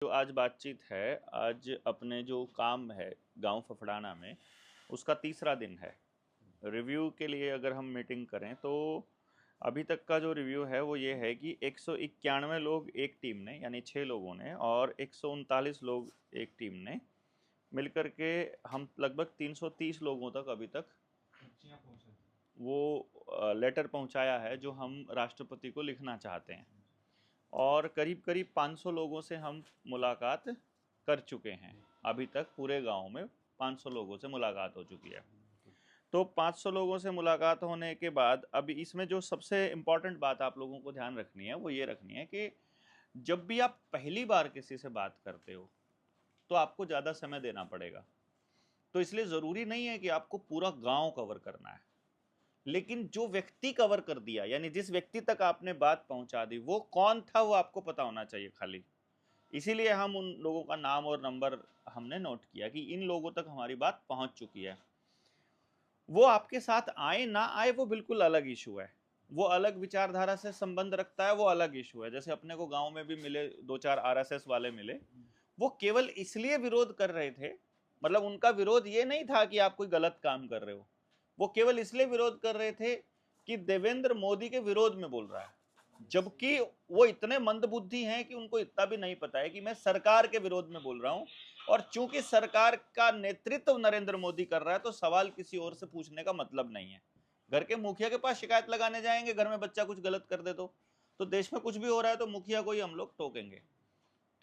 जो आज बातचीत है, आज अपने जो काम है गांव फफड़ाना में, उसका तीसरा दिन है। रिव्यू के लिए अगर हम मीटिंग करें तो अभी तक का जो रिव्यू है वो ये है कि 191 लोग एक टीम ने, यानी 6 लोगों ने, और 139 लोग एक टीम ने मिलकर के हम लगभग 330 लोगों तक अभी तक वो लेटर पहुंचाया है जो हम राष्ट्रपति को लिखना चाहते हैं। और करीब करीब 500 लोगों से हम मुलाकात कर चुके हैं। अभी तक पूरे गांव में 500 लोगों से मुलाकात हो चुकी है। तो 500 लोगों से मुलाकात होने के बाद अब इसमें जो सबसे इम्पॉर्टेंट बात आप लोगों को ध्यान रखनी है वो ये रखनी है कि जब भी आप पहली बार किसी से बात करते हो तो आपको ज़्यादा समय देना पड़ेगा। तो इसलिए ज़रूरी नहीं है कि आपको पूरा गांव कवर करना है, लेकिन जो व्यक्ति कवर कर दिया, यानी जिस व्यक्ति तक आपने बात पहुंचा दी, वो कौन था वो आपको पता होना चाहिए खाली। इसीलिए हम उन लोगों का नाम और नंबर हमने नोट किया कि इन लोगों तक हमारी बात पहुंच चुकी है। वो आपके साथ आए ना आए वो बिल्कुल अलग इशू है, वो अलग विचारधारा से संबंध रखता है, वो अलग इशू है। जैसे अपने को गांव में भी मिले 2-4 आरएसएस वाले मिले, वो केवल इसलिए विरोध कर रहे थे, मतलब उनका विरोध ये नहीं था कि आप कोई गलत काम कर रहे हो, वो केवल इसलिए विरोध कर रहे थे कि देवेंद्र मोदी के विरोध में बोल रहा है, जबकि वो इतने मंदबुद्धि हैं कि उनको इतना भी नहीं पता है कि मैं सरकार के विरोध में बोल रहा हूं। और चूंकि सरकार का नेतृत्व नरेंद्र मोदी कर रहा है तो सवाल किसी और से पूछने का मतलब नहीं है। घर के मुखिया के पास शिकायत लगाने जाएंगे, घर में बच्चा कुछ गलत कर दे तो देश में कुछ भी हो रहा है तो मुखिया को ही हम लोग टोकेंगे।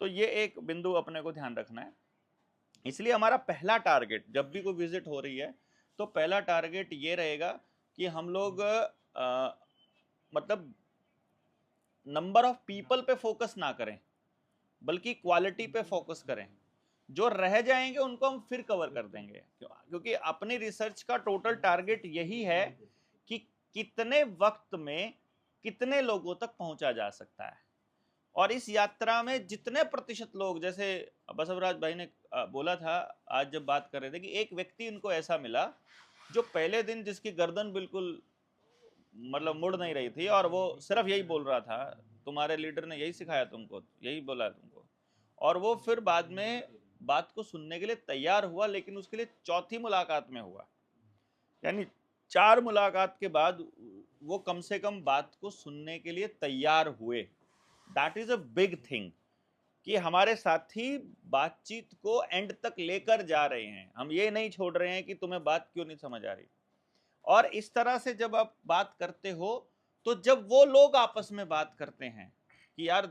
तो ये एक बिंदु अपने को ध्यान रखना है। इसलिए हमारा पहला टारगेट जब भी कोई विजिट हो रही है तो पहला टारगेट ये रहेगा कि हम लोग मतलब नंबर ऑफ पीपल पे फोकस ना करें, बल्कि क्वालिटी पे फोकस करें। जो रह जाएंगे उनको हम फिर कवर कर देंगे, क्योंकि अपनी रिसर्च का टोटल टारगेट यही है कि कितने वक्त में कितने लोगों तक पहुंचा जा सकता है। और इस यात्रा में जितने प्रतिशत लोग, जैसे बसवराज भाई ने बोला था आज जब बात कर रहे थे, कि एक व्यक्ति उनको ऐसा मिला जो पहले दिन जिसकी गर्दन बिल्कुल मतलब मुड़ नहीं रही थी और वो सिर्फ यही बोल रहा था, तुम्हारे लीडर ने यही सिखाया तुमको, यही बोला तुमको। और वो फिर बाद में बात को सुनने के लिए तैयार हुआ, लेकिन उसके लिए चौथी मुलाकात में हुआ, यानी 4 मुलाकात के बाद वो कम से कम बात को सुनने के लिए तैयार हुए। That is a big thing कि हमारे साथी बातचीत को एंड तक लेकर जा रहे हैं, हम ये नहीं छोड़ रहे हैं कि तुम्हें बात क्यों नहीं समझ आ रही। और इस तरह से जब आप बात करते हो तो जब वो लोग आपस में बात करते हैं कि यार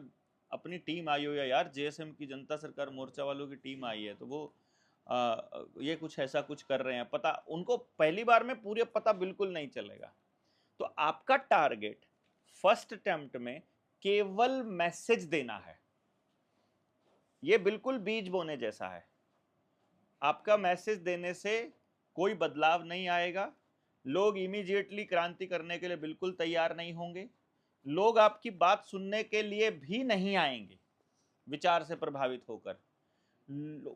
अपनी टीम आई हो, या यार जेएसएम की जनता सरकार मोर्चा वालों की टीम आई है, तो वो ये कुछ ऐसा कुछ कर रहे हैं, पता उनको पहली बार में पूरे पता बिल्कुल नहीं चलेगा। तो आपका टारगेट फर्स्ट अटेम्प्ट में केवल मैसेज देना है। ये बिल्कुल बीज बोने जैसा है। आपका मैसेज देने से कोई बदलाव नहीं आएगा, लोग इमीडिएटली क्रांति करने के लिए बिल्कुल तैयार नहीं होंगे, लोग आपकी बात सुनने के लिए भी नहीं आएंगे विचार से प्रभावित होकर।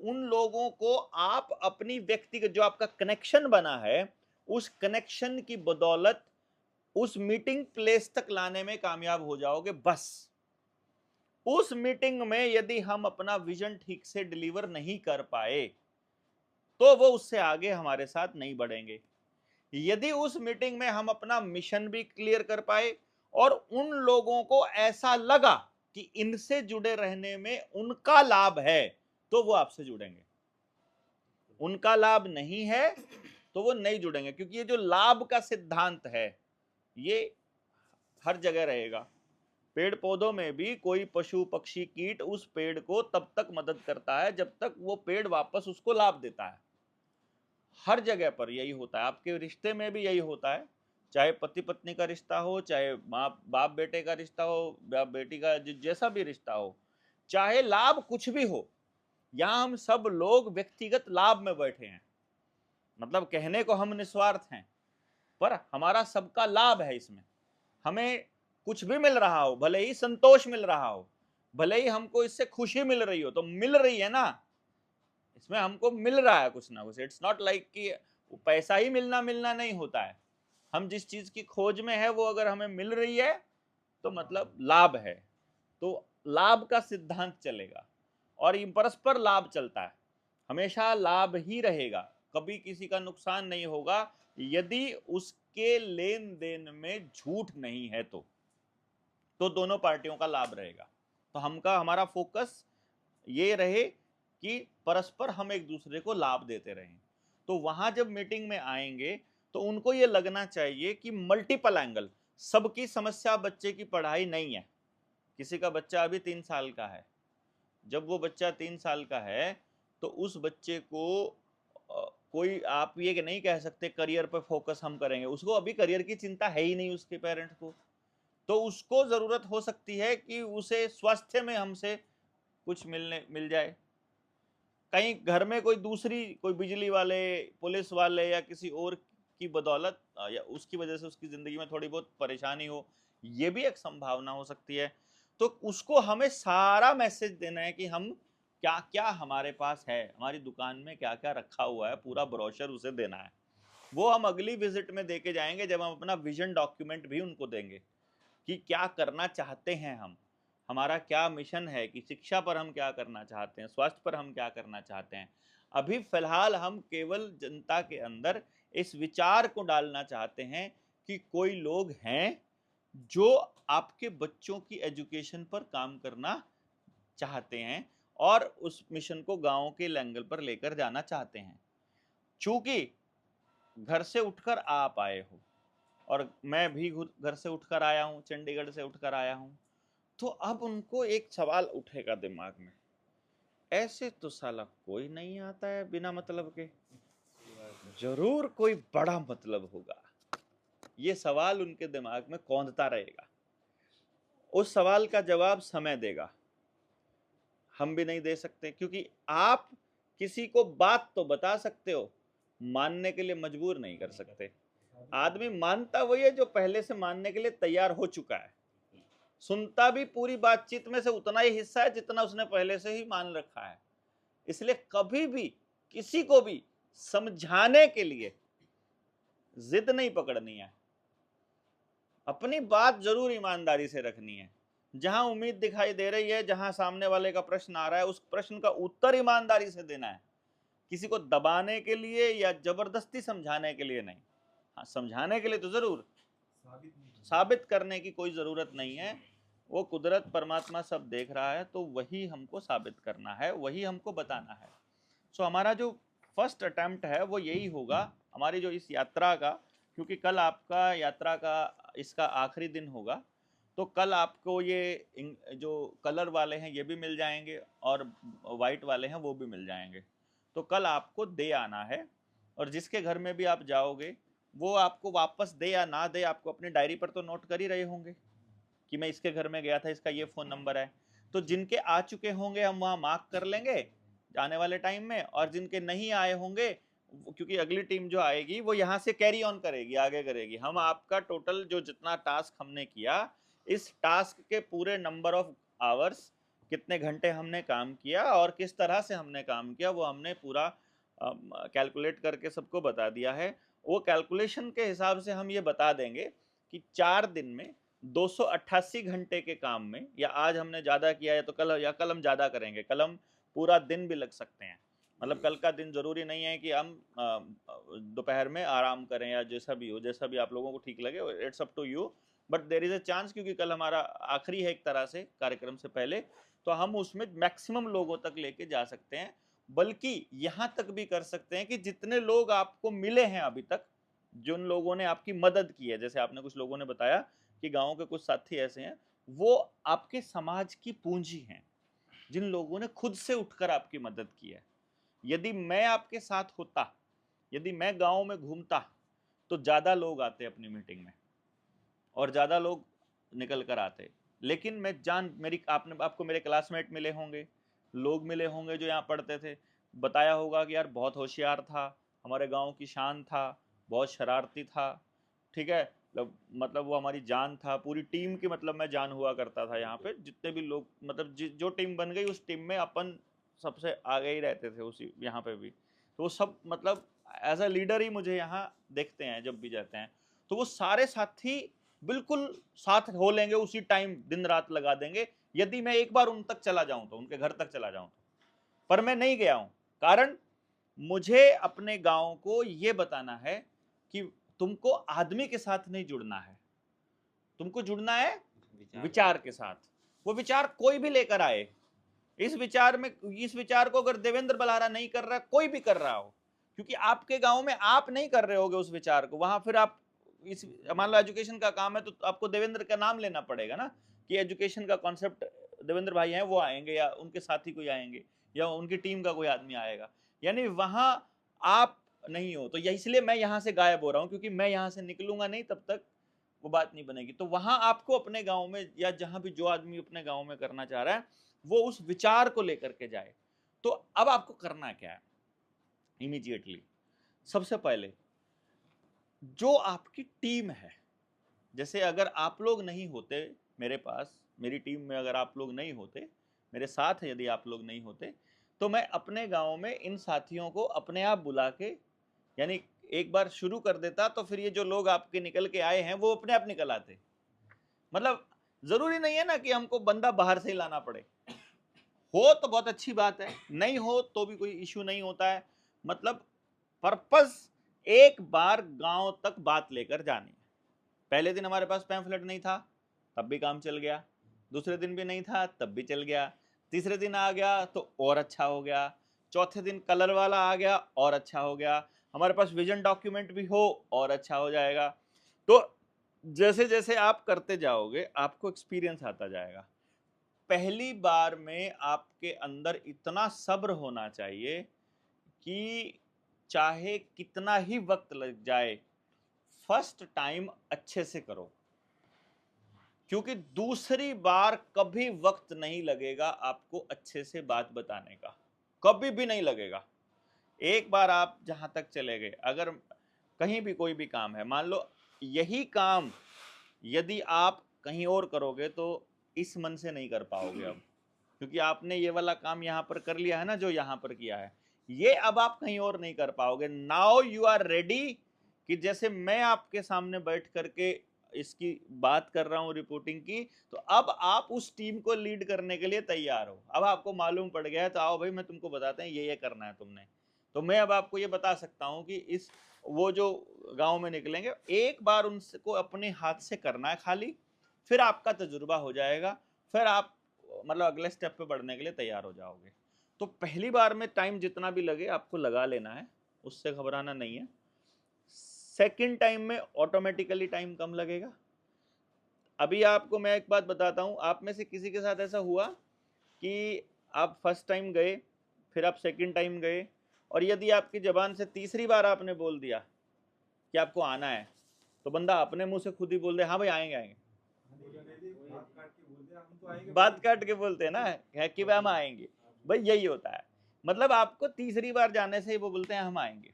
उन लोगों को आप अपनी व्यक्तिगत जो आपका कनेक्शन बना है, उस कनेक्शन की बदौलत उस मीटिंग प्लेस तक लाने में कामयाब हो जाओगे। बस उस मीटिंग में यदि हम अपना विजन ठीक से डिलीवर नहीं कर पाए तो वो उससे आगे हमारे साथ नहीं बढ़ेंगे। यदि उस मीटिंग में हम अपना मिशन भी क्लियर कर पाए और उन लोगों को ऐसा लगा कि इनसे जुड़े रहने में उनका लाभ है, तो वो आपसे जुड़ेंगे। उनका लाभ नहीं है तो वो नहीं जुड़ेंगे, क्योंकि ये जो लाभ का सिद्धांत है ये हर जगह रहेगा। पेड़ पौधों में भी कोई पशु पक्षी कीट उस पेड़ को तब तक मदद करता है जब तक वो पेड़ वापस उसको लाभ देता है। हर जगह पर यही होता है, आपके रिश्ते में भी यही होता है, चाहे पति पत्नी का रिश्ता हो, चाहे माँ बाप बेटे का रिश्ता हो, बाप बेटी का, जैसा भी रिश्ता हो, चाहे लाभ कुछ भी हो, यहाँ हम सब लोग व्यक्तिगत लाभ में बैठे हैं। मतलब कहने को हम निस्वार्थ हैं, पर हमारा सबका लाभ है इसमें। हमें कुछ भी मिल रहा हो, भले ही संतोष मिल रहा हो, भले ही हमको इससे खुशी मिल रही हो, तो मिल रही है ना, इसमें हमको मिल रहा है कुछ ना कुछ। इट्स नॉट लाइक कि पैसा ही मिलना मिलना नहीं होता है। हम जिस चीज की खोज में है वो अगर हमें मिल रही है तो मतलब लाभ है। तो लाभ का सिद्धांत चलेगा। और ये परस्पर लाभ चलता है, हमेशा लाभ ही रहेगा, कभी किसी का नुकसान नहीं होगा यदि उसके लेन देन में झूठ नहीं है तो दोनों पार्टियों का लाभ रहेगा। तो हमारा फोकस ये रहे कि परस्पर हम एक दूसरे को लाभ देते रहें। तो वहां जब मीटिंग में आएंगे तो उनको ये लगना चाहिए कि मल्टीपल एंगल, सबकी समस्या बच्चे की पढ़ाई नहीं है। किसी का बच्चा अभी 3 साल का है, जब वो बच्चा 3 साल का है तो उस बच्चे को कोई आप ये नहीं कह सकते करियर पर फोकस हम करेंगे, उसको अभी करियर की चिंता है ही नहीं उसके पेरेंट्स को। तो उसको जरूरत हो सकती है कि उसे स्वास्थ्य में हमसे कुछ मिल जाए, कहीं घर में कोई दूसरी, कोई बिजली वाले, पुलिस वाले या किसी और की बदौलत या उसकी वजह से उसकी जिंदगी में थोड़ी बहुत परेशानी हो, ये भी एक संभावना हो सकती है। तो उसको हमें सारा मैसेज देना है कि हम क्या क्या हमारे पास है, हमारी दुकान में क्या क्या रखा हुआ है, पूरा ब्रोशर उसे देना है। वो हम अगली विजिट में देके जाएंगे जब हम अपना विजन डॉक्यूमेंट भी उनको देंगे कि क्या करना चाहते हैं हम, हमारा क्या मिशन है, कि शिक्षा पर हम क्या करना चाहते हैं, स्वास्थ्य पर हम क्या करना चाहते हैं। अभी फिलहाल हम केवल जनता के अंदर इस विचार को डालना चाहते हैं कि कोई लोग हैं जो आपके बच्चों की एजुकेशन पर काम करना चाहते हैं और उस मिशन को गांव के लेवल पर लेकर जाना चाहते हैं। चूंकि घर से उठकर आप आए हो और मैं भी घर से उठकर आया हूं, चंडीगढ़ से उठकर आया हूं, तो अब उनको एक सवाल उठेगा दिमाग में, ऐसे तो साला कोई नहीं आता है बिना मतलब के, जरूर कोई बड़ा मतलब होगा। ये सवाल उनके दिमाग में कौंधता रहेगा। उस सवाल का जवाब समय देगा, हम भी नहीं दे सकते, क्योंकि आप किसी को बात तो बता सकते हो, मानने के लिए मजबूर नहीं कर सकते। आदमी मानता वही है जो पहले से मानने के लिए तैयार हो चुका है, सुनता भी पूरी बातचीत में से उतना ही हिस्सा है जितना उसने पहले से ही मान रखा है। इसलिए कभी भी किसी को भी समझाने के लिए जिद नहीं पकड़नी है, अपनी बात जरूर ईमानदारी से रखनी है। जहां उम्मीद दिखाई दे रही है, जहां सामने वाले का प्रश्न आ रहा है, उस प्रश्न का उत्तर ईमानदारी से देना है, किसी को दबाने के लिए या जबरदस्ती समझाने के लिए नहीं। हाँ, समझाने के लिए तो जरूर, साबित करने की कोई जरूरत नहीं है। वो कुदरत परमात्मा सब देख रहा है, तो वही हमको साबित करना है, वही हमको बताना है। सो हमारा जो फर्स्ट अटेम्प्ट है वो यही होगा हमारी जो इस यात्रा का, क्योंकि कल आपका यात्रा का इसका आखिरी दिन होगा, तो कल आपको ये जो कलर वाले हैं ये भी मिल जाएंगे और वाइट वाले हैं वो भी मिल जाएंगे। तो कल आपको दे आना है, और जिसके घर में भी आप जाओगे वो आपको वापस दे या ना दे, आपको अपनी डायरी पर तो नोट कर ही रहे होंगे कि मैं इसके घर में गया था, इसका ये फ़ोन नंबर है। तो जिनके आ चुके होंगे हम वहाँ मार्क कर लेंगे आने वाले टाइम में, और जिनके नहीं आए होंगे, क्योंकि अगली टीम जो आएगी वो यहाँ से कैरी ऑन करेगी, आगे करेगी। हम आपका टोटल जो जितना टास्क हमने किया, इस टास्क के पूरे नंबर ऑफ आवर्स, कितने घंटे हमने काम किया और किस तरह से हमने काम किया, वो हमने पूरा कैलकुलेट करके सबको बता दिया है। वो कैलकुलेशन के हिसाब से हम ये बता देंगे कि 4 दिन में 288 घंटे के काम में, या आज हमने ज़्यादा किया है तो कल हम ज़्यादा करेंगे, कल हम पूरा दिन भी लग सकते हैं। मतलब कल का दिन ज़रूरी नहीं है कि हम दोपहर में आराम करें या जैसा भी हो, जैसा भी आप लोगों को ठीक लगे, it's up to you, but there is a chance, क्योंकि कल हमारा आखिरी है एक तरह से कार्यक्रम से पहले, तो हम उसमें मैक्सिमम लोगों तक लेके जा सकते हैं। बल्कि यहाँ तक भी कर सकते हैं कि जितने लोग आपको मिले हैं अभी तक, जिन लोगों ने आपकी मदद की है, जैसे आपने कुछ लोगों ने बताया कि गांव के कुछ साथी ऐसे हैं, वो आपके समाज की पूंजी हैं, जिन लोगों ने खुद से उठकर आपकी मदद की है। यदि मैं आपके साथ होता, यदि मैं गांव में घूमता, तो ज़्यादा लोग आते अपनी मीटिंग में और ज़्यादा लोग निकल कर आते। लेकिन मैं आपको मेरे क्लासमेट मिले होंगे, लोग मिले होंगे जो यहाँ पढ़ते थे, बताया होगा कि यार बहुत होशियार था, हमारे गांव की शान था, बहुत शरारती था, ठीक है, मतलब वो हमारी जान था, पूरी टीम की मतलब मैं जान हुआ करता था यहाँ पे। जितने भी लोग, मतलब जो टीम बन गई उस टीम में अपन सबसे आगे ही रहते थे उसी यहाँ पे भी। तो वो सब मतलब एज अ लीडर ही मुझे यहाँ देखते हैं जब भी जाते हैं। तो वो सारे साथी बिल्कुल साथ हो लेंगे, उसी टाइम दिन रात लगा देंगे, यदि मैं एक बार उन तक चला जाऊं तो, उनके घर तक चला जाऊं तो। पर मैं नहीं गया हूं। कारण मुझे अपने गांव को ये बताना है कि तुमको आदमी के साथ नहीं जुड़ना है, तुमको जुड़ना है विचार के साथ। वो विचार कोई भी लेकर आए, इस विचार को अगर देवेंद्र बलहारा नहीं कर रहा, कोई भी कर रहा हो, क्योंकि आपके गांव में आप नहीं कर रहे होगे उस विचार को, वहां फिर आप इस, मान लो एजुकेशन का काम है तो आपको देवेंद्र का नाम लेना पड़ेगा ना, कि एजुकेशन का कॉन्सेप्ट देवेंद्र भाई हैं, वो आएंगे या उनके साथी कोई आएंगे या उनकी टीम का कोई आदमी आएगा, यानी वहां आप नहीं हो। तो इसलिए मैं यहां से गायब हो रहा हूं, क्योंकि मैं यहां से निकलूंगा नहीं तब तक वो बात नहीं बनेगी। तो वहां आपको अपने गांव में या जहां भी जो आदमी अपने गांव में करना चाह रहा है वो उस विचार को लेकर के जाए। तो अब आपको करना क्या है, इमीडिएटली सबसे पहले जो आपकी टीम है, जैसे अगर आप लोग नहीं होते मेरे पास, मेरी टीम में अगर आप लोग नहीं होते, मेरे साथ यदि आप लोग नहीं होते, तो मैं अपने गांव में इन साथियों को अपने आप बुला के, यानी एक बार शुरू कर देता, तो फिर ये जो लोग आपके निकल के आए हैं वो अपने आप निकल आते। मतलब जरूरी नहीं है ना कि हमको बंदा बाहर से ही लाना पड़े, हो तो बहुत अच्छी बात है, नहीं हो तो भी कोई इश्यू नहीं होता है। मतलब पर्पस एक बार गांव तक बात लेकर जानी है। पहले दिन हमारे पास पैम्फलेट नहीं था तब भी काम चल गया, दूसरे दिन भी नहीं था तब भी चल गया, तीसरे दिन आ गया तो और अच्छा हो गया, चौथे दिन कलर वाला आ गया और अच्छा हो गया, हमारे पास विजन डॉक्यूमेंट भी हो और अच्छा हो जाएगा। तो जैसे जैसे आप करते जाओगे आपको एक्सपीरियंस आता जाएगा। पहली बार में आपके अंदर इतना सब्र होना चाहिए कि चाहे कितना ही वक्त लग जाए, फर्स्ट टाइम अच्छे से करो, क्योंकि दूसरी बार कभी वक्त नहीं लगेगा आपको अच्छे से बात बताने का, कभी भी नहीं लगेगा। एक बार आप जहां तक चले गए, अगर कहीं भी कोई भी काम है, मान लो यही काम यदि आप कहीं और करोगे तो इस मन से नहीं कर पाओगे अब, क्योंकि आपने ये वाला काम यहाँ पर कर लिया है ना, जो यहाँ पर किया है, ये अब आप कहीं और नहीं कर पाओगे। नाउ यू आर रेडी, कि जैसे मैं आपके सामने बैठ करके इसकी बात कर रहा हूँ रिपोर्टिंग की, तो अब आप उस टीम को लीड करने के लिए तैयार हो। अब आपको मालूम पड़ गया है, तो आओ भाई मैं तुमको बताते हैं ये करना है तुमने। तो मैं अब आपको ये बता सकता हूँ कि इस वो जो गांव में निकलेंगे, एक बार उनको अपने हाथ से करना है खाली, फिर आपका तजुर्बा हो जाएगा, फिर आप मतलब अगले स्टेप पे बढ़ने के लिए तैयार हो जाओगे। तो पहली बार में टाइम जितना भी लगे आपको लगा लेना है, उससे घबराना नहीं है। सेकंड टाइम में ऑटोमेटिकली टाइम कम लगेगा। अभी आपको मैं एक बात बताता हूँ, आप में से किसी के साथ ऐसा हुआ कि आप फर्स्ट टाइम गए, फिर आप सेकंड टाइम गए, और यदि आपकी जबान से तीसरी बार आपने बोल दिया कि आपको आना है, तो बंदा अपने मुंह से खुद ही बोल दे हाँ भाई आएंगे आएंगे, बात काट के बोलते हैं ना है कि भाई हम आएंगे, भाई यही होता है। मतलब आपको तीसरी बार जाने से ही वो बोलते हैं हम आएंगे,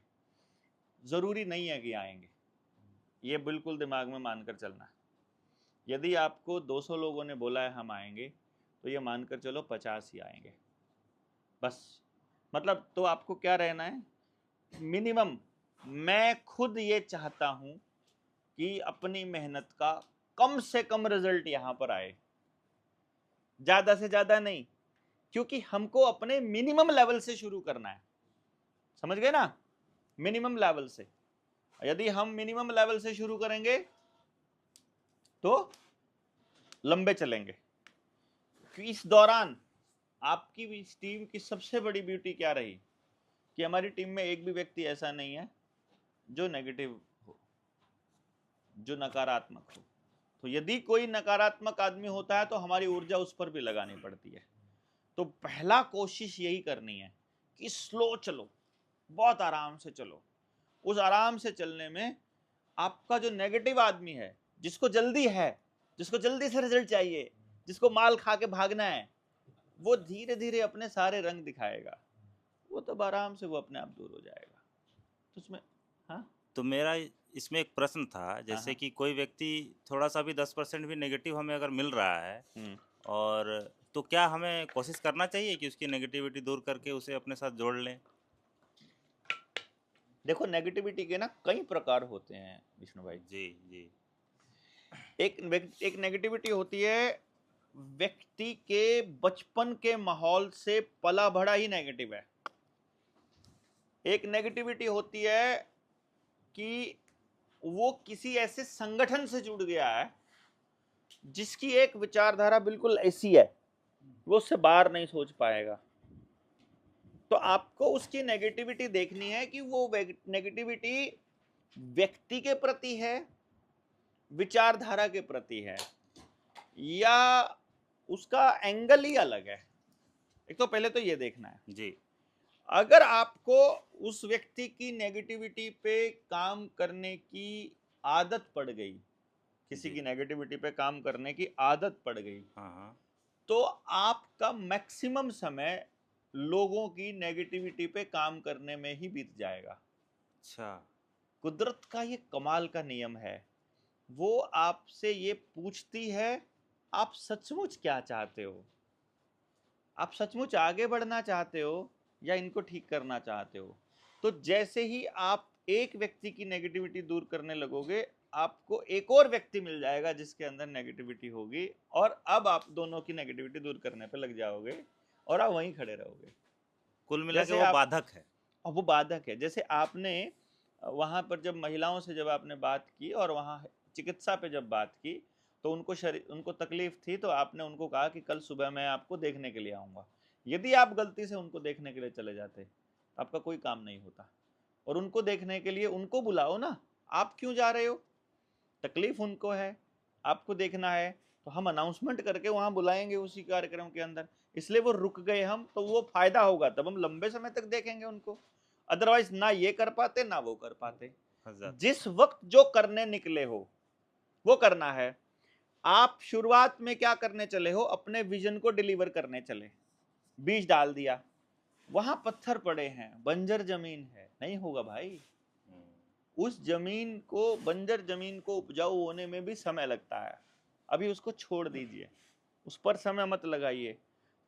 जरूरी नहीं है कि आएंगे, ये बिल्कुल दिमाग में मानकर चलना। यदि आपको 200 लोगों ने बोला है हम आएंगे, तो ये मानकर चलो 50 ही आएंगे बस। मतलब तो आपको क्या रहना है, मिनिमम मैं खुद ये चाहता हूं कि अपनी मेहनत का कम से कम रिजल्ट यहां पर आए, ज्यादा से ज्यादा नहीं, क्योंकि हमको अपने मिनिमम लेवल से शुरू करना है, समझ गए ना, मिनिमम लेवल से। यदि हम मिनिमम लेवल से शुरू करेंगे तो लंबे चलेंगे। इस दौरान आपकी इस टीम की सबसे बड़ी ब्यूटी क्या रही कि हमारी टीम में एक भी व्यक्ति ऐसा नहीं है जो नेगेटिव हो, जो नकारात्मक हो। तो यदि कोई नकारात्मक आदमी होता है तो हमारी ऊर्जा उस पर भी लगानी पड़ती है। तो पहला कोशिश यही करनी है कि स्लो चलो, बहुत आराम से चलो। उस आराम से चलने में आपका जो नेगेटिव आदमी है, जिसको जल्दी है, जिसको जल्दी से रिजल्ट चाहिए, जिसको माल खा के भागना है, वो धीरे धीरे अपने सारे रंग दिखाएगा, वो तो आराम से वो अपने आप दूर हो जाएगा। तो उसमें हाँ तो मेरा इसमें एक प्रश्न था, हाँ जैसे हाँ कि कोई व्यक्ति थोड़ा सा भी 10% भी नेगेटिव हमें अगर मिल रहा है, और तो क्या हमें कोशिश करना चाहिए कि उसकी नेगेटिविटी दूर करके उसे अपने साथ जोड़ लें? देखो नेगेटिविटी के ना कई प्रकार होते हैं विष्णु भाई। जी जी। एक नेगेटिविटी होती है व्यक्ति के बचपन के माहौल से पला बढ़ा ही नेगेटिव है। एक नेगेटिविटी होती है कि वो किसी ऐसे संगठन से जुड़ गया है जिसकी एक विचारधारा बिल्कुल ऐसी है, वो उससे बाहर नहीं सोच पाएगा। तो आपको उसकी नेगेटिविटी देखनी है कि वो नेगेटिविटी व्यक्ति के प्रति है, विचारधारा के प्रति है, या उसका एंगल ही अलग है। एक तो पहले तो ये देखना है जी। अगर आपको उस व्यक्ति की नेगेटिविटी पे काम करने की आदत पड़ गई, किसी जी। की नेगेटिविटी पे काम करने की आदत पड़ गई, हाँ हाँ। तो आपका मैक्सिमम समय लोगों की नेगेटिविटी पे काम करने में ही बीत जाएगा। अच्छा। कुदरत का ये कमाल का नियम है, वो आपसे ये पूछती है आप सचमुच क्या चाहते हो, आप सचमुच आगे बढ़ना चाहते हो या इनको ठीक करना चाहते हो। तो जैसे ही आप एक व्यक्ति की नेगेटिविटी दूर करने लगोगे, आपको एक और व्यक्ति मिल जाएगा जिसके अंदर नेगेटिविटी होगी, और अब आप दोनों की नेगेटिविटी दूर करने पे लग जाओगे और आप वहीं खड़े रहोगे। कुल मिला के जैसे वो आप, बाधक है। और वो बाधक है। जैसे आपने वहां पर जब महिलाओं से जब आपने बात की और वहां चिकित्सा पे जब बात की, तो उनको तकलीफ थी, तो आपने उनको कहा कि कल सुबह मैं आपको देखने के लिए आऊंगा। यदि आप गलती से उनको देखने के लिए चले जाते, तो आपका कोई काम नहीं होता। और उनको देखने के लिए उनको बुलाओ ना, आप क्यों जा रहे हो? तकलीफ उनको है, आपको देखना है, तो हम अनाउंसमेंट करके वहां बुलाएंगे उसी कार्यक्रम के अंदर। इसलिए वो रुक गए हम, तो वो फायदा होगा, तब हम लंबे समय तक देखेंगे उनको। अदरवाइज ना ये कर पाते ना वो कर पाते। हज़रत। जिस वक्त जो करने निकले हो वो करना है। आप शुरुआत में क्या करने चले हो? अपने विजन को डिलीवर करने चले, बीज डाल दिया, वहां पत्थर पड़े हैं, बंजर जमीन है, नहीं होगा भाई। उस जमीन को, बंजर जमीन को उपजाऊ होने में भी समय लगता है। अभी उसको छोड़ दीजिए, उस पर समय मत लगाइए,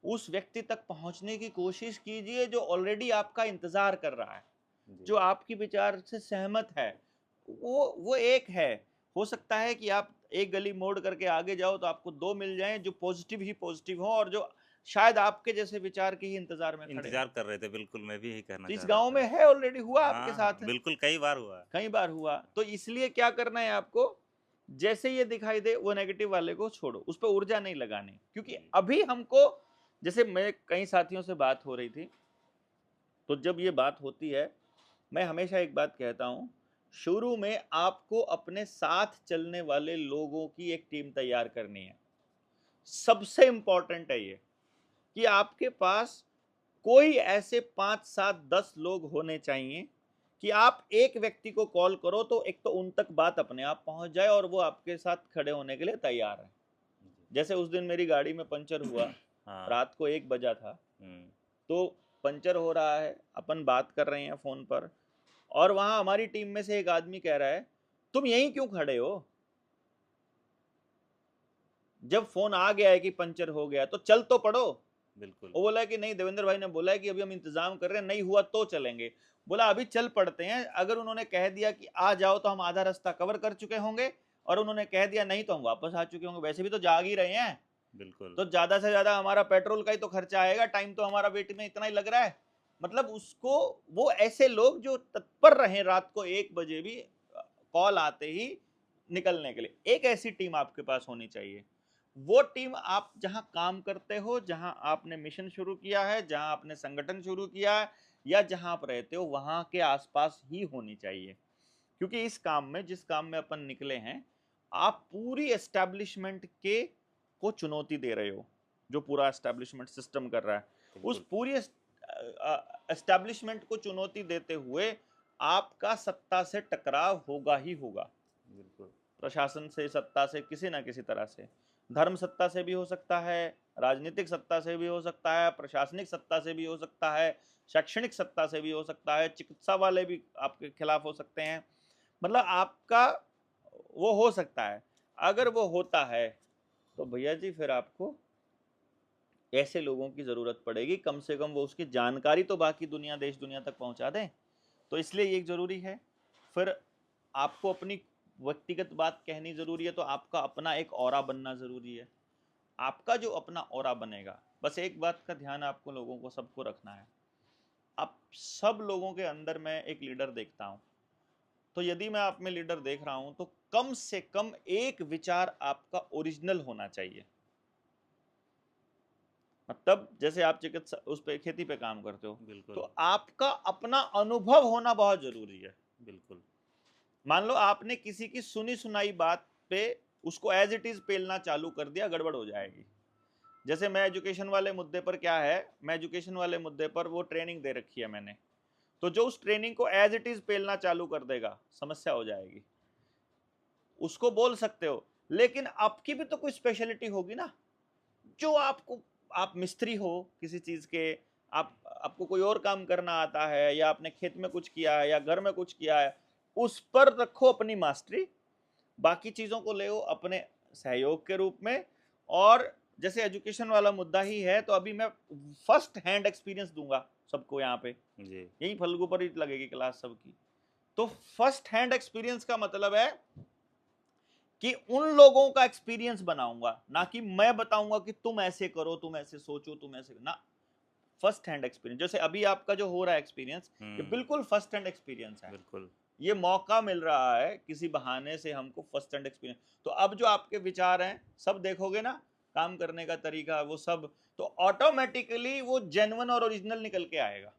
उस व्यक्ति तक पहुंचने की कोशिश कीजिए जो ऑलरेडी आपका इंतजार कर रहा है, जो आपकी विचार से सहमत है। वो एक है। हो सकता है कि आप एक गली मोड़ करके आगे जाओ तो आपको दो मिल जाएं जो पॉजिटिव ही पॉजिटिव हो, और जो शायद आपके जैसे विचार के ही इंतजार में खड़े हैं। इंतजार कर रहे थे, बिल्कुल मैं भी यही कहना तो इस चाह रहा गांव था। में है, ऑलरेडी हुआ आपके हाँ साथ, बिल्कुल, कई बार हुआ। कई बार हुआ। तो इसलिए क्या करना है आपको, जैसे ये दिखाई दे वो नेगेटिव वाले को छोड़ो, उस पर ऊर्जा नहीं लगानी। क्योंकि अभी हमको, जैसे मैं कई साथियों से बात हो रही थी, तो जब ये बात होती है, मैं हमेशा एक बात कहता हूं, शुरू में आपको अपने साथ चलने वाले लोगों की एक टीम तैयार करनी है। सबसे इंपॉर्टेंट है ये कि आपके पास कोई ऐसे 5, 7, 10 लोग होने चाहिए कि आप एक व्यक्ति को कॉल करो तो एक तो उन तक बात अपने आप पहुंच जाए और वो आपके साथ खड़े होने के लिए तैयार है। जैसे उस दिन मेरी गाड़ी में पंचर हुआ, हाँ। रात को 1 बजा था, तो पंचर हो रहा है, अपन बात कर रहे हैं फोन पर, और वहां हमारी टीम में से एक आदमी कह रहा है तुम यहीं क्यों खड़े हो? जब फोन आ गया है कि पंचर हो गया तो चल तो पड़ो। बिल्कुल। वो बोला कि नहीं, देवेंद्र भाई ने बोला है कि अभी हम इंतजाम कर रहे हैं, नहीं हुआ तो चलेंगे। बोला अभी चल पड़ते हैं, अगर उन्होंने कह दिया कि आ जाओ तो हम आधा रास्ता कवर कर चुके होंगे, और उन्होंने कह दिया नहीं तो हम वापस आ चुके होंगे, वैसे भी तो जाग ही रहे हैं। बिल्कुल। तो ज्यादा से ज्यादा हमारा पेट्रोल का ही तो खर्चा आएगा, टाइम तो हमारा वेट में इतना ही लग रहा है। मतलब उसको, वो ऐसे लोग जो तत्पर रहे रात को 1 बजे भी कॉल आते ही निकलने के लिए, एक ऐसी टीम आपके पास होनी चाहिए। वो टीम आप जहां काम करते हो, जहां आपने मिशन शुरू किया है, जहां आपने संगठन शुरू किया है, या जहां आप रहते हो वहां के आसपास ही होनी चाहिए। क्योंकि इस काम में, जिस काम में अपन निकले हैं, आप पूरी एस्टैब्लिशमेंट के को चुनौती दे रहे हो, जो पूरा एस्टैब्लिशमेंट सिस्टम कर रहा है। उस पूरी एस्टैब्लिशमेंट को चुनौती देते हुए आपका सत्ता से टकराव होगा ही होगा। बिल्कुल। प्रशासन से, सत्ता से, किसी ना किसी तरह से। धर्म सत्ता से भी हो सकता है, राजनीतिक सत्ता से भी हो सकता है, प्रशासनिक सत्ता से भी हो सकता है, शैक्षणिक सत्ता से भी हो सकता है, चिकित्सा वाले भी आपके खिलाफ हो सकते हैं। मतलब आपका वो हो सकता है। अगर वो होता है तो भैया जी फिर आपको ऐसे लोगों की जरूरत पड़ेगी, कम से कम वो उसकी जानकारी तो बाकी दुनिया, देश दुनिया तक पहुंचा दें। तो इसलिए ये जरूरी है। फिर आपको अपनी व्यक्तिगत बात कहनी जरूरी है, तो आपका अपना एक ऑरा बनना जरूरी है। आपका जो अपना ऑरा बनेगा। बस एक बात का ध्यान आपको लोगों को सबको रखना है, आप सब लोगों के अंदर मैं एक लीडर देखता हूं, तो यदि मैं आप में लीडर देख रहा हूं तो कम से कम एक विचार आपका ओरिजिनल होना चाहिए। मतलब जैसे आप चिकित्सा उस पे खेती पे काम करते हो, बिल्कुल तो आपका अपना अनुभव होना बहुत जरूरी है। बिल्कुल। मान लो आपने किसी की सुनी सुनाई बात पे उसको एज इट इज पेलना चालू कर दिया, गड़बड़ हो जाएगी। जैसे मैं एजुकेशन वाले मुद्दे पर क्या है, मैं एजुकेशन वाले मुद्दे पर वो ट्रेनिंग दे रखी है मैंने, तो जो उस ट्रेनिंग को एज इट इज पेलना चालू कर देगा, समस्या हो जाएगी। उसको बोल सकते हो, लेकिन आपकी भी तो कोई स्पेशलिटी होगी ना, जो आपको, आप मिस्त्री हो किसी चीज के, आपको कोई और काम करना आता है, या आपने खेत में कुछ किया है या घर में कुछ किया है, उस पर रखो अपनी मास्टरी, बाकी चीजों को ले अपने सहयोग के रूप में। और जैसे एजुकेशन वाला मुद्दा ही है, तो अभी मैं फर्स्ट हैंड एक्सपीरियंस दूंगा सबको यहाँ पे, जी यही फल्गु पर ही लगेगी क्लास सबकी। तो फर्स्ट हैंड एक्सपीरियंस का मतलब है कि उन लोगों का एक्सपीरियंस बनाऊंगा, ना कि मैं बताऊंगा कि तुम ऐसे करो, तुम ऐसे सोचो, तुम ऐसे ना। फर्स्ट हैंड एक्सपीरियंस, जैसे अभी आपका जो हो रहा है एक्सपीरियंस, ये बिल्कुल फर्स्ट हैंड एक्सपीरियंस है। बिल्कुल। ये मौका मिल रहा है किसी बहाने से हमको फर्स्ट हैंड एक्सपीरियंस। तो अब जो आपके विचार हैं सब देखोगे ना, काम करने का तरीका वो सब, तो ऑटोमेटिकली वो जेन्युइन और ओरिजिनल निकल के आएगा।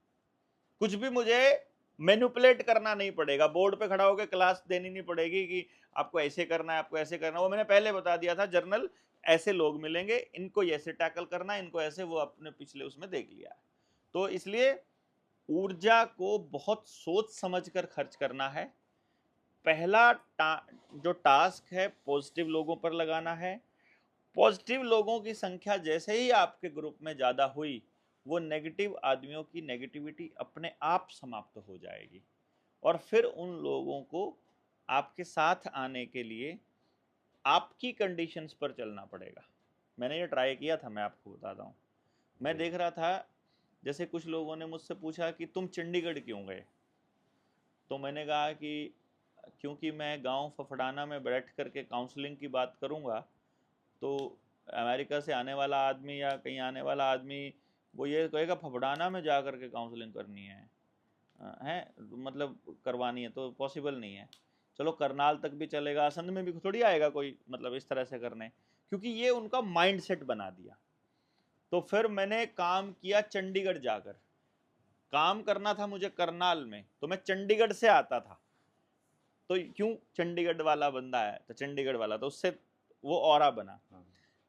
कुछ भी मुझे मैनिपुलेट करना नहीं पड़ेगा, बोर्ड पे खड़ा होकर क्लास देनी नहीं पड़ेगी कि आपको ऐसे करना है, आपको ऐसे करना है। वो मैंने पहले बता दिया था, जर्नल ऐसे लोग मिलेंगे, इनको ऐसे टैकल करना है, इनको ऐसे, वो अपने पिछले उसमें देख लिया है। तो इसलिए ऊर्जा को बहुत सोच समझ कर खर्च करना है। पहला जो टास्क है पॉजिटिव लोगों पर लगाना है। पॉजिटिव लोगों की संख्या जैसे ही आपके ग्रुप में ज़्यादा हुई, वो नेगेटिव आदमियों की नेगेटिविटी अपने आप समाप्त हो जाएगी, और फिर उन लोगों को आपके साथ आने के लिए आपकी कंडीशंस पर चलना पड़ेगा। मैंने ये ट्राई किया था, मैं आपको बताता हूँ। मैं देख रहा था, जैसे कुछ लोगों ने मुझसे पूछा कि तुम चंडीगढ़ क्यों गए, तो मैंने कहा कि क्योंकि मैं गांव फफड़ाना में बैठ करके काउंसलिंग की बात करूंगा, तो अमेरिका से आने वाला आदमी या कहीं आने वाला आदमी वो ये कहेगा फफड़ाना में जा करके काउंसलिंग करनी है मतलब करवानी है, तो पॉसिबल नहीं है। चलो करनाल तक भी चलेगा, असंध में भी थोड़ी आएगा कोई मतलब इस तरह से करने, क्योंकि ये उनका माइंड सेट बना दिया। तो फिर मैंने काम किया चंडीगढ़ जाकर, काम करना था मुझे करनाल में, तो मैं चंडीगढ़ से आता था। तो क्यों, चंडीगढ़ वाला बंदा है तो चंडीगढ़ वाला, तो उससे वो ऑरा बना।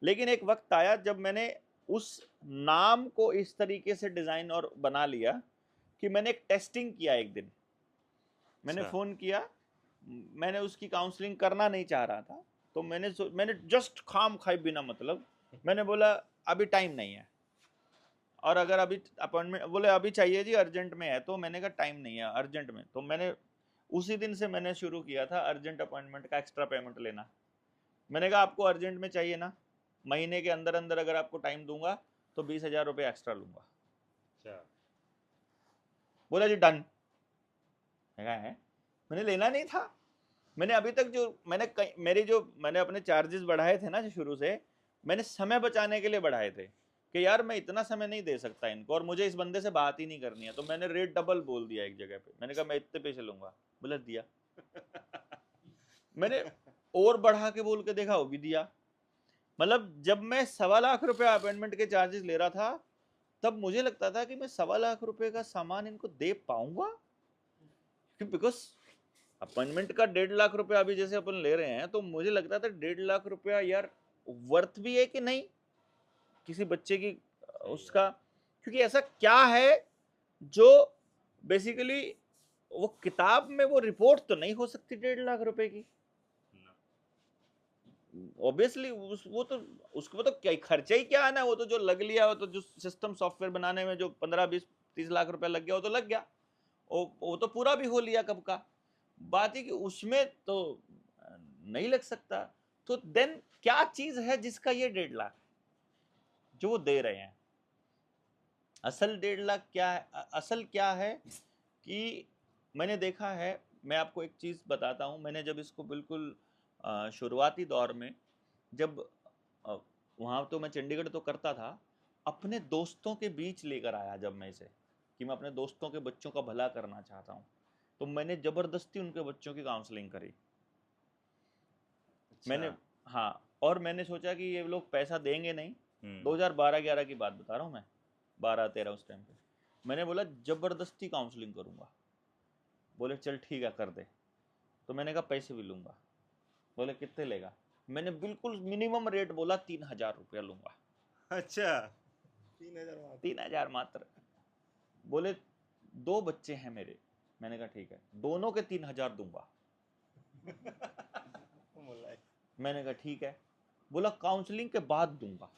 लेकिन एक वक्त आया जब मैंने उस नाम को इस तरीके से डिजाइन और बना लिया कि मैंने एक टेस्टिंग किया। एक दिन मैंने फोन किया, मैंने उसकी काउंसलिंग करना नहीं चाह रहा था, तो मैंने जस्ट खाम खाई बिना मतलब मैंने बोला अभी टाइम नहीं है, और अगर अभी अपॉइंटमेंट, बोले अभी चाहिए जी अर्जेंट में है, तो मैंने कहा टाइम नहीं है अर्जेंट में। तो मैंने उसी दिन से मैंने शुरू किया था अर्जेंट अपॉइंटमेंट का एक्स्ट्रा पेमेंट लेना। मैंने कहा आपको अर्जेंट में चाहिए ना, महीने के अंदर अंदर अगर आपको टाइम दूंगा तो 20,000 रुपये एक्स्ट्रा लूंगा। बोला जी डन है। मैंने लेना नहीं था। मैंने अभी तक जो मैंने अपने चार्जेस बढ़ाए थे ना जो शुरू से, मैंने समय बचाने के लिए बढ़ाए थे कि यार मैं इतना समय नहीं दे सकता इनको, और मुझे इस बंदे से बात ही नहीं करनी है, तो मैंने रेट डबल बोल दिया एक जगह पे। मैंने कहा मैं इतने पैसे लूंगा, बोला दिया। मैंने और बढ़ा के बोल के देखा, वो भी दिया। मतलब जब मैं 1.25 लाख रुपए अपॉइंटमेंट के चार्जेस ले रहा था, तब मुझे लगता था कि मैं 1.25 लाख रुपए का सामान इनको दे पाऊंगा, बिकॉज अपॉइंटमेंट का 1.5 लाख रुपया अभी जैसे अपन ले रहे हैं, तो मुझे लगता था 1.5 लाख रुपया यार वर्थ भी है कि नहीं किसी बच्चे की उसका। क्योंकि ऐसा क्या है जो बेसिकली वो किताब में वो रिपोर्ट तो नहीं हो सकती 1.5 लाख रुपए की, ऑब्वियसली वो तो उसको तो क्या खर्चा ही क्या है ना, वो तो जो लग लिया, वो तो जो सिस्टम सॉफ्टवेयर बनाने में जो 15-20-30 लाख रुपया लग गया, वो तो लग गया, वो तो पूरा भी हो लिया कब का। बात है कि उसमें तो नहीं लग सकता। तो देन क्या चीज है जिसका ये 1.5 लाख जो वो दे रहे हैं? असल 1.5 लाख क्या है? असल क्या है कि मैंने देखा है, मैं आपको एक चीज बताता हूं। मैंने जब इसको बिल्कुल शुरुआती दौर में, जब वहाँ तो मैं चंडीगढ़ तो करता था, अपने दोस्तों के बीच लेकर आया जब मैं इसे, कि मैं अपने दोस्तों के बच्चों का भला करना चाहता हूँ, तो मैंने ज़बरदस्ती उनके बच्चों की काउंसलिंग करी। मैंने, अच्छा। हाँ, और मैंने सोचा कि ये लोग पैसा देंगे नहीं। हम्म। 2012-11 की बात बता रहा हूँ मैं, 12-13 उस टाइम पे। मैंने बोला ज़बरदस्ती काउंसलिंग करूँगा। बोले चल ठीक है कर दे। तो मैंने कहा पैसे भी लूँगा। बोले कितने लेगा? मैंने बिल्कुल मिनिमम रेट बोला, 3000 रुपया लूँगा। अच्छा, 3000 मात्र? 3000 मात्र। बोले 2 बच्चे हैं मेरे। मैंने कहा ठीक है, दोनों के 3000 दूंगा। मैंने कहा ठीक है। बोला काउंसलिंग के बाद दूंगा।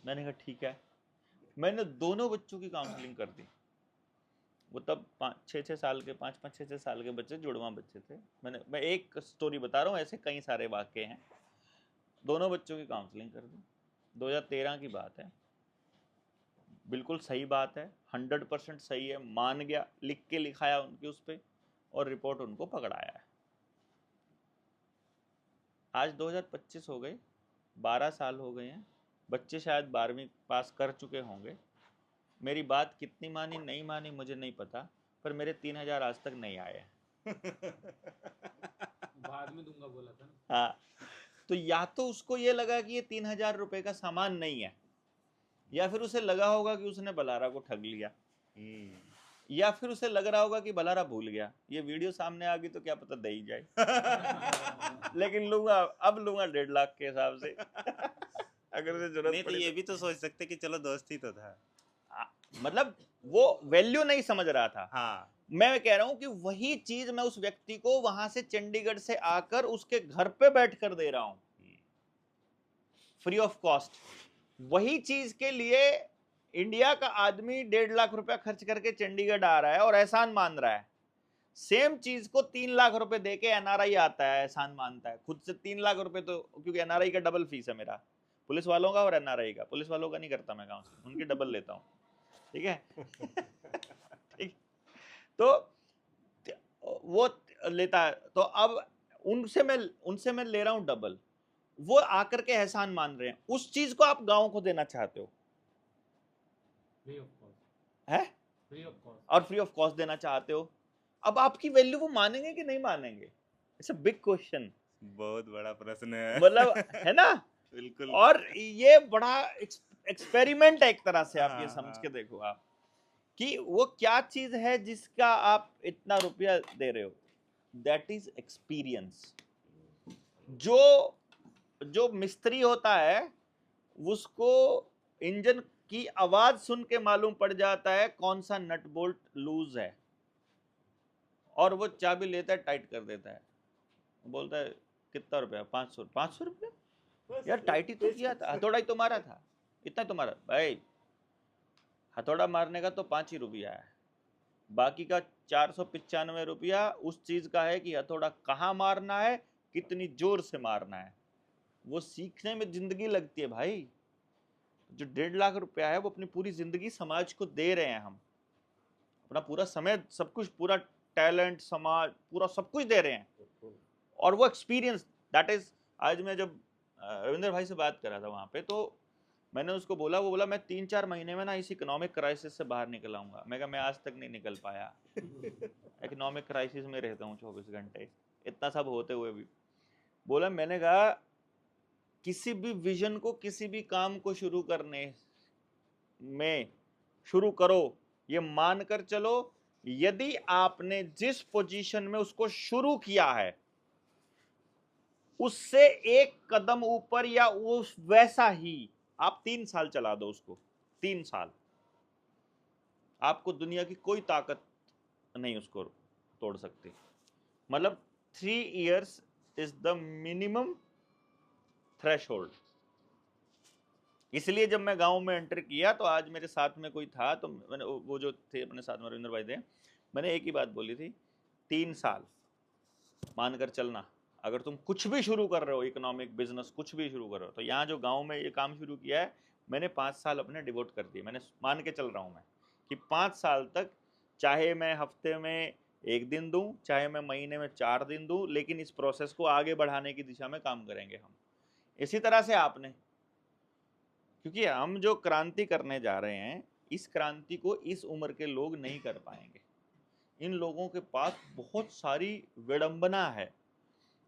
मैंने कहा ठीक है। मैंने दोनों बच्चों की काउंसलिंग कर दी। वो तब 5-6 साल के, 5-5 6-6 साल के बच्चे, जुड़वा बच्चे थे। मैं एक स्टोरी बता रहा हूँ, ऐसे कई सारे वाक्य हैं। दोनों बच्चों की काउंसलिंग कर दी। 2013 की बात है। बिल्कुल सही बात है, 100% सही है, मान गया, लिख के लिखाया उनकी उस पर, और रिपोर्ट उनको पकड़ाया है। आज 2025 हो गए, 12 साल हो गए हैं, बच्चे शायद 12वीं पास कर चुके होंगे। मेरी बात कितनी मानी नहीं मानी मुझे नहीं पता, पर मेरे 3000 आज तक नहीं आए हैं। बाद में दूंगा बोला था ना। हाँ, तो या तो उसको ये लगा कि ये 3000 रुपए का सामान नहीं है, या फिर उसे लगा होगा कि उसने बलारा को ठग लिया, या फिर उसे लग रहा होगा कि बलारा भूल गया। ये वीडियो सामने आ गई तो क्या पता दे ही जाए। लेकिन लूंगा, अब लूंगा 1.5 लाख के हिसाब से। अगर उसे जरूरत नहीं तो पड़ी ये भी तो सोच सकते कि चलो दोस्ती तो था। मतलब वो वैल्यू नहीं समझ रहा था। हाँ। मैं कह रहा हूं कि वही चीज मैं उस व्यक्ति को वहां से चंडीगढ़ से आकर उसके घर पे बैठ कर दे रहा हूं, फ्री ऑफ कॉस्ट। वही चीज के लिए इंडिया का आदमी 1.5 लाख रुपया खर्च करके चंडीगढ़ आ रहा है और एहसान मान रहा है। सेम चीज को 3 लाख रुपए देके एनआरआई आता है, एहसान मानता है खुद से। 3 लाख रुपए तो, क्योंकि एनआरआई का डबल फीस है मेरा, पुलिस वालों का और एनआरआई का। पुलिस वालों का नहीं करता मैं काउंसलिंग, उनकी डबल लेता हूँ। ठीक है। ठीक। तो वो लेता है, तो अब उनसे मैं ले रहा हूं डबल। वो आकर के एहसान मान रहे हैं, उस चीज को आप गांव को देना चाहते हो, फ्री ऑफ कॉस्ट है, फ्री ऑफ कॉस्ट और फ्री ऑफ कॉस्ट देना चाहते हो। अब आपकी वैल्यू वो मानेंगे कि नहीं मानेंगे? It's a big question. बहुत बड़ा प्रश्न है। मतलब, है ना? बिल्कुल। और ये बड़ा एक्सपेरिमेंट है एक तरह से। आप ये हाँ, समझ हाँ। के देखो आप कि वो क्या चीज है जिसका आप इतना रुपया दे रहे हो। That is experience. जो मिस्त्री होता है उसको इंजन की आवाज सुन के मालूम पड़ जाता है कौन सा नट बोल्ट लूज है, और वो चाबी लेता है, टाइट कर देता है, बोलता है कितना रुपया? 500। 500 रुपया? यार टाइट ही तो किया था, हथौड़ा ही तो मारा था, इतना तो मारा। भाई हथौड़ा मारने का तो 5 ही रुपया है, बाकी का 495 रुपया उस चीज का है कि हथौड़ा कहाँ मारना है, कितनी जोर से मारना है। वो सीखने में जिंदगी लगती है भाई। जो 1.5 लाख रुपया है वो अपनी पूरी जिंदगी समाज को दे रहे हैं हम, अपना पूरा समय, सब कुछ, पूरा टैलेंट, समाज, पूरा सब कुछ दे रहे हैं। और वो एक्सपीरियंस, दैट इज। आज मैं जब रविंद्र भाई से बात कर रहा था वहां पे, तो मैंने उसको बोला, वो बोला मैं 3-4 महीने में ना इस इकोनॉमिक क्राइसिस से बाहर निकल आऊंगा। मैं कहा मैं आज तक नहीं निकल पाया। इकोनॉमिक क्राइसिस में रहता हूँ 24 घंटे, इतना सब होते हुए भी। बोला, मैंने कहा किसी भी विजन को, किसी भी काम को शुरू करने में शुरू करो, ये मानकर चलो यदि आपने जिस पोजीशन में उसको शुरू किया है उससे एक कदम ऊपर या उस वैसा ही आप 3 साल चला दो उसको, 3 साल, आपको दुनिया की कोई ताकत नहीं उसको तोड़ सकती। मतलब 3 years is the minimum threshold. इसलिए जब मैं गांव में एंटर किया तो आज मेरे साथ में कोई था, तो मैंने, वो जो थे अपने साथ में रविंद्र भाई थे, मैंने एक ही बात बोली थी, 3 साल मानकर चलना। अगर तुम कुछ भी शुरू कर रहे हो, इकोनॉमिक बिजनेस कुछ भी शुरू कर रहे हो, तो यहाँ जो गांव में ये काम शुरू किया है, मैंने 5 साल अपने डिवोट कर दिए। मैंने मान के चल रहा हूँ मैं कि 5 साल तक, चाहे मैं हफ्ते में 1 दिन दूं, चाहे मैं महीने में 4 दिन दूं, लेकिन इस प्रोसेस को आगे बढ़ाने की दिशा में काम करेंगे हम। इसी तरह से आपने, क्योंकि हम जो क्रांति करने जा रहे हैं, इस क्रांति को इस उम्र के लोग नहीं कर पाएंगे। इन लोगों के पास बहुत सारी विडंबना है,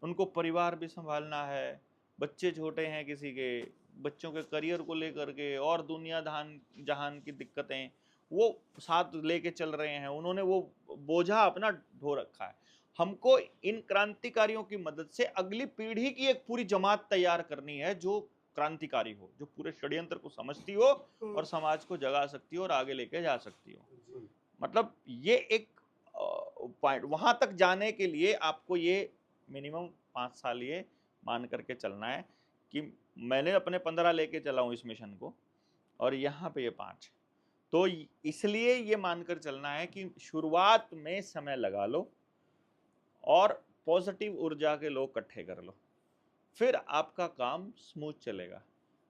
उनको परिवार भी संभालना है, बच्चे छोटे हैं किसी के, बच्चों के करियर को लेकर के और दुनिया जहान की दिक्कतें वो साथ लेके चल रहे हैं, उन्होंने वो बोझा अपना ढो रखा है। हमको इन क्रांतिकारियों की मदद से अगली पीढ़ी की एक पूरी जमात तैयार करनी है जो क्रांतिकारी हो, जो पूरे षड्यंत्र को समझती हो और समाज को जगा सकती हो और आगे लेके जा सकती हो। मतलब ये एक पॉइंट, वहां तक जाने के लिए आपको ये मिनिमम 5 साल ये मान करके चलना है कि मैंने अपने 15 लेके चला हूं इस मिशन को और यहाँ पे ये 5। तो इसलिए ये मानकर चलना है कि शुरुआत में समय लगा लो और पॉजिटिव ऊर्जा के लोग इकट्ठे कर लो, फिर आपका काम स्मूथ चलेगा।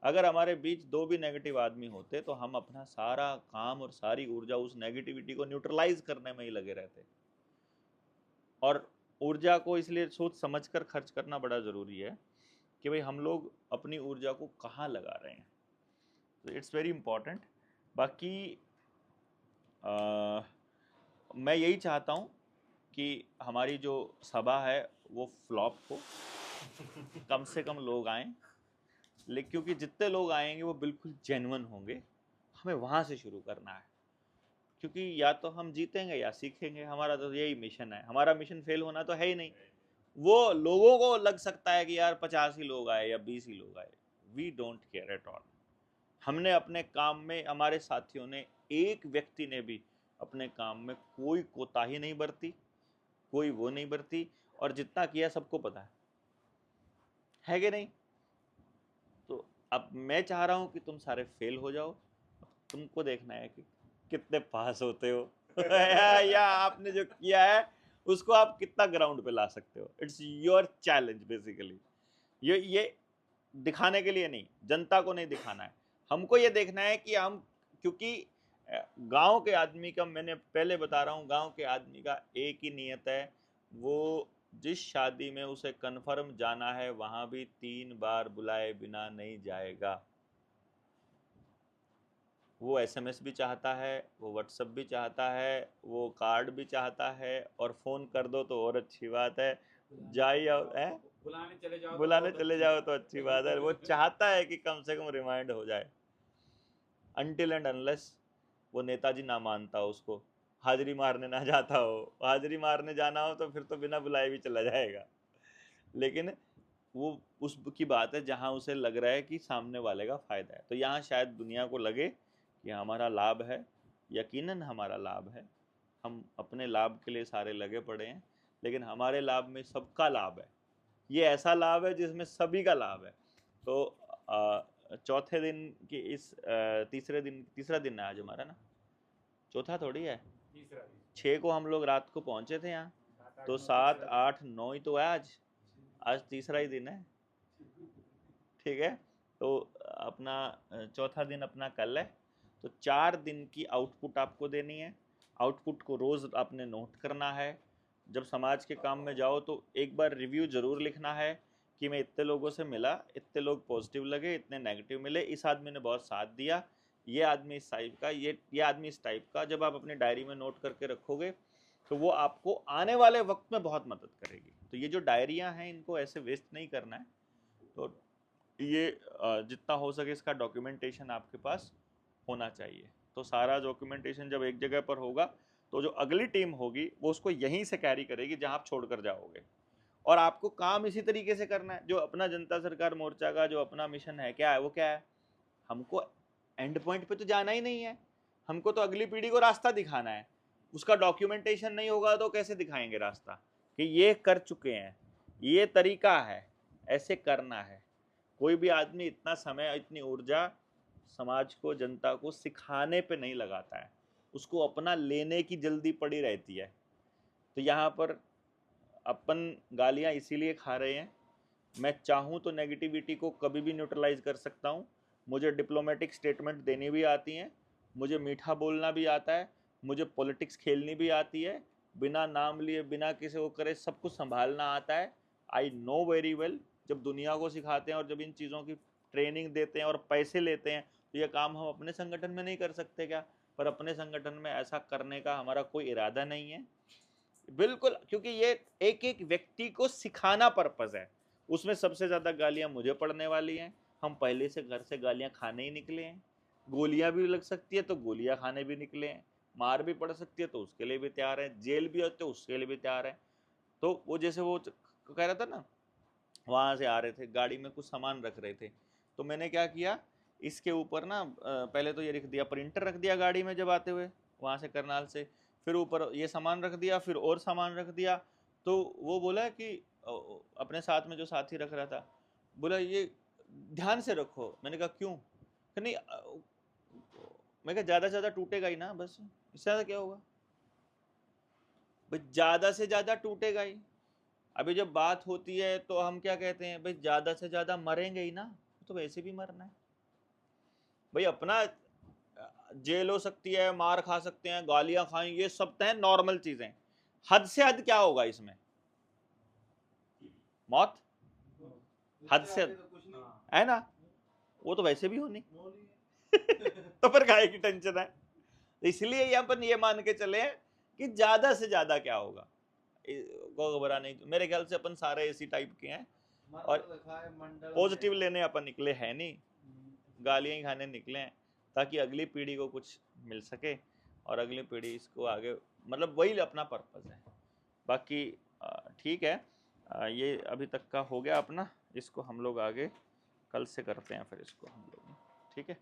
अगर हमारे बीच 2 भी नेगेटिव आदमी होते तो हम अपना सारा काम और सारी ऊर्जा उस नेगेटिविटी को न्यूट्रलाइज करने में ही लगे रहते। और ऊर्जा को इसलिए सोच समझ कर खर्च करना बड़ा ज़रूरी है कि भाई हम लोग अपनी ऊर्जा को कहाँ लगा रहे हैं, तो इट्स वेरी इम्पॉर्टेंट। बाकी मैं यही चाहता हूँ कि हमारी जो सभा है वो फ्लॉप हो, कम से कम लोग आएँ, लेकिन क्योंकि जितने लोग आएंगे वो बिल्कुल जेन्युइन होंगे। हमें वहाँ से शुरू करना है, क्योंकि या तो हम जीतेंगे या सीखेंगे, हमारा तो यही मिशन है। हमारा मिशन फेल होना तो है ही नहीं। वो लोगों को लग सकता है कि यार 50 ही लोग आए या 20 ही लोग आए, we don't care at all. हमने अपने काम में, हमारे साथियों ने, एक व्यक्ति ने भी अपने काम में कोई कोताही नहीं बरती, कोई वो नहीं बरती, और जितना किया सबको पता है कि नहीं। तो अब मैं चाह रहा हूं कि तुम सारे फेल हो जाओ, तुमको देखना है कि कितने पास होते हो या आपने जो किया है उसको आप कितना ग्राउंड पे ला सकते हो। It's your challenge basically. ये दिखाने के लिए नहीं, जनता को नहीं दिखाना है, हमको ये देखना है कि हम, क्योंकि गांव के आदमी का, मैंने पहले बता रहा हूँ, गांव के आदमी का एक ही नियत है, वो जिस शादी में उसे कन्फर्म जाना है वहां भी 3 बार बुलाए बिना नहीं जाएगा। वो SMS भी चाहता है, वो व्हाट्सएप भी चाहता है, वो कार्ड भी चाहता है, और फ़ोन कर दो तो और अच्छी बात है, जाइए बुलाने चले जाओ तो अच्छी बात है। वो चाहता है कि कम से कम रिमाइंड हो जाए, अनटिल एंड अनलेस वो नेताजी ना मानता हो, उसको हाजिरी मारने ना जाता हो। हाजिरी मारने जाना हो तो फिर तो बिना बुलाए भी चला जाएगा, लेकिन वो उसकी बात है जहाँ उसे लग रहा है कि सामने वाले का फ़ायदा है। तो यहाँ शायद दुनिया को लगे कि हमारा लाभ है, यकीनन हमारा लाभ है, हम अपने लाभ के लिए सारे लगे पड़े हैं, लेकिन हमारे लाभ में सबका लाभ है। ये ऐसा लाभ है जिसमें सभी का लाभ है। तो चौथे दिन की इस तीसरा दिन है आज हमारा ना, चौथा थोड़ी है, 6 को हम लोग रात को पहुंचे थे यहाँ, तो 7, 8, 9 ही तो है आज तीसरा ही दिन है, ठीक है। तो अपना चौथा दिन अपना कल है, तो 4 दिन की आउटपुट आपको देनी है। आउटपुट को रोज़ आपने नोट करना है। जब समाज के काम में जाओ तो एक बार रिव्यू ज़रूर लिखना है कि मैं इतने लोगों से मिला, इतने लोग पॉजिटिव लगे, इतने नेगेटिव मिले, इस आदमी ने बहुत साथ दिया, ये आदमी इस टाइप का, ये आदमी इस टाइप का। जब आप अपनी डायरी में नोट करके रखोगे तो वो आपको आने वाले वक्त में बहुत मदद करेगी। तो ये जो डायरियाँ हैं इनको ऐसे वेस्ट नहीं करना है। तो ये जितना हो सके इसका डॉक्यूमेंटेशन आपके पास होना चाहिए। तो सारा डॉक्यूमेंटेशन जब एक जगह पर होगा तो जो अगली टीम होगी वो उसको यहीं से कैरी करेगी जहां आप छोड़ कर जाओगे। और आपको काम इसी तरीके से करना है। जो अपना जनता सरकार मोर्चा का जो अपना मिशन है, क्या है वो, क्या है, हमको एंड पॉइंट पे तो जाना ही नहीं है, हमको तो अगली पीढ़ी को रास्ता दिखाना है। उसका डॉक्यूमेंटेशन नहीं होगा तो कैसे दिखाएंगे रास्ता कि ये कर चुके हैं, ये तरीका है, ऐसे करना है। कोई भी आदमी इतना समय, इतनी ऊर्जा समाज को, जनता को सिखाने पे नहीं लगाता है, उसको अपना लेने की जल्दी पड़ी रहती है। तो यहाँ पर अपन गालियाँ इसीलिए खा रहे हैं। मैं चाहूँ तो नेगेटिविटी को कभी भी न्यूट्रलाइज कर सकता हूँ। मुझे डिप्लोमेटिक स्टेटमेंट देनी भी आती हैं, मुझे मीठा बोलना भी आता है, मुझे पॉलिटिक्स खेलनी भी आती है, बिना नाम लिए, बिना किसी को करे, सब कुछ संभालना आता है। आई नो वेरी वेल जब दुनिया को सिखाते हैं और जब इन चीज़ों की ट्रेनिंग देते हैं और पैसे लेते हैं, तो ये काम हम अपने संगठन में नहीं कर सकते क्या? पर अपने संगठन में ऐसा करने का हमारा कोई इरादा नहीं है बिल्कुल, क्योंकि ये एक एक व्यक्ति को सिखाना पर्पस है। उसमें सबसे ज़्यादा गालियाँ मुझे पड़ने वाली हैं। हम पहले से घर से गालियाँ खाने ही निकले हैं। गोलियाँ भी लग सकती है तो गोलियाँ खाने भी निकले हैं। मार भी पड़ सकती है तो उसके लिए भी तैयार है। जेल भी होते तो उसके लिए भी तैयार है। तो वो जैसे वो कह रहा था ना, वहाँ से आ रहे थे, गाड़ी में कुछ सामान रख रहे थे, तो मैंने क्या किया, इसके ऊपर ना पहले तो ये रख दिया, प्रिंटर रख दिया गाड़ी में जब आते हुए वहाँ से करनाल से, फिर ऊपर ये सामान रख दिया, फिर और सामान रख दिया। तो वो बोला कि अपने साथ में जो साथी रख रहा था, बोला ये ध्यान से रखो। मैंने कहा क्यों? कि नहीं मैं कहा ज़्यादा से ज़्यादा टूटेगा ही ना, बस इससे ज़्यादा क्या होगा भाई, ज़्यादा से ज़्यादा टूटेगा ही। अभी जब बात होती है तो हम क्या कहते हैं भाई, ज़्यादा से ज़्यादा मरेंगे ही ना, तो वैसे भी मरना है भाई। अपना जेल हो सकती है, मार खा सकते हैं, गालियां खाएं, ये सब तो है नॉर्मल चीजें। हद से हद क्या होगा इसमें? मौत। हद से हद है ना, वो तो वैसे भी होनी तो फिर काहे की टेंशन है? इसलिए अपन ये मान के चले कि ज्यादा से ज्यादा क्या होगा, को घबराने। मेरे ख्याल से अपन सारे इसी टाइप के हैं और पॉजिटिव लेने अपन निकले हैं नहीं, गालियां ही खाने निकले हैं, ताकि अगली पीढ़ी को कुछ मिल सके और अगली पीढ़ी इसको आगे, मतलब वही अपना पर्पस है। बाकी ठीक है, ये अभी तक का हो गया अपना, इसको हम लोग आगे कल से करते हैं फिर इसको हम लोग, ठीक है।